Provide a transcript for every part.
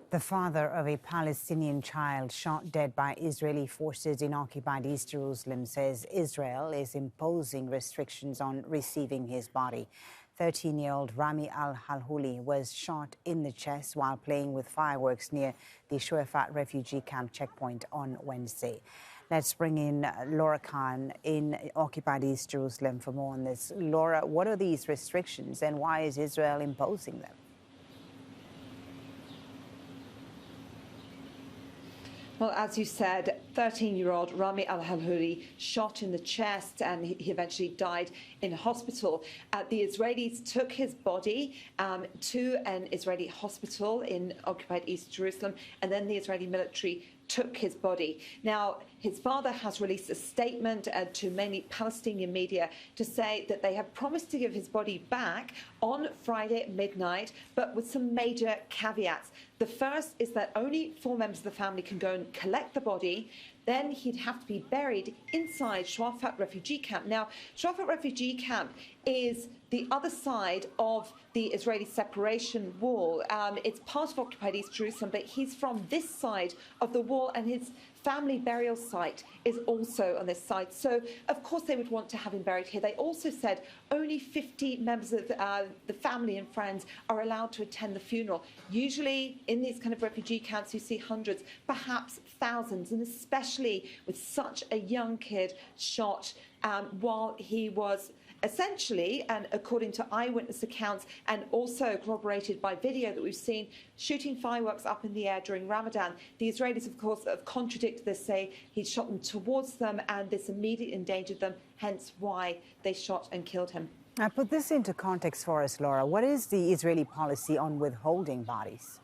The father of a Palestinian child shot dead by Israeli forces in occupied East Jerusalem says Israel is imposing restrictions on receiving his body. 13-year-old Rami al-Halhuli was shot in the chest while playing with fireworks near the Shu'fat refugee camp checkpoint on Wednesday. Let's bring in Laura Khan in occupied East Jerusalem for more on this. Laura, what are these restrictions and why is Israel imposing them? Well, as you said, 13-year-old Rami al-Halhuli shot in the chest and he eventually died in hospital. The Israelis took his body to an Israeli hospital in occupied East Jerusalem, and then the Israeli military took his body. Now, his father has released a statement to many Palestinian media to say that they have promised to give his body back on Friday at midnight, but with some major caveats. The first is that only 4 members of the family can go and collect the body. Then he'd have to be buried inside Shu'fat refugee camp. Now, Shu'fat refugee camp is the other side of the Israeli separation wall. It's part of occupied East Jerusalem, but he's from this side of the wall, and his family burial site is also on this side. So, of course, they would want to have him buried here. They also said only 50 members of the family and friends are allowed to attend the funeral. Usually, in these kind of refugee camps, you see hundreds, perhaps thousands, and especially with such a young kid shot while he was essentially, and according to eyewitness accounts and also corroborated by video that we've seen, shooting fireworks up in the air during Ramadan. The Israelis, of course, have contradicted this, say he shot them towards them and this immediately endangered them, hence why they shot and killed him. Now, put this into context for us, Laura. What is the Israeli policy on withholding bodies?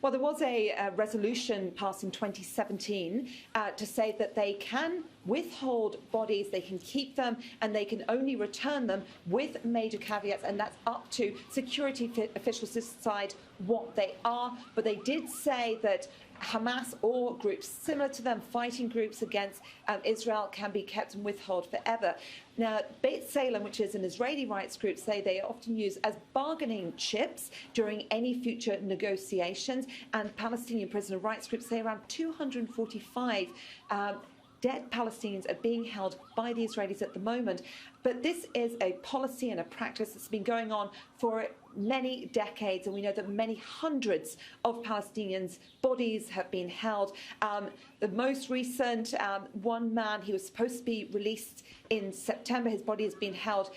Well, there was a resolution passed in 2017 to say that they can withhold bodies, they can keep them, and they can only return them with major caveats, and that's up to security officials to decide what they are. But they did say that Hamas or groups similar to them, fighting groups against Israel, can be kept and withheld forever. Now, Beit Salem, which is an Israeli rights group, say they are often used as bargaining chips during any future negotiations, and Palestinian prisoner rights groups say around 245 dead Palestinians are being held by the Israelis at the moment. But this is a policy and a practice that's been going on for many decades, and we know that many hundreds of Palestinians' bodies have been held. The most recent, one man, he was supposed to be released in September. His body has been held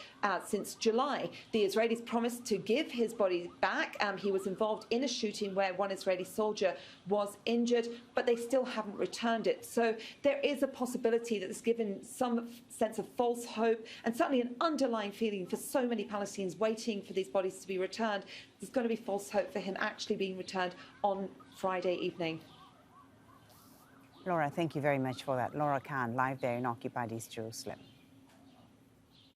since July. The Israelis promised to give his body back. He was involved in a shooting where one Israeli soldier was injured, but they still haven't returned it. So there is a possibility that it's given some sense of false hope and certainly an underlying feeling for so many Palestinians waiting for these bodies to be returned. There's going to be false hope for him actually being returned on Friday evening. Laura, thank you very much for that. Laura Khan, live there in occupied East Jerusalem.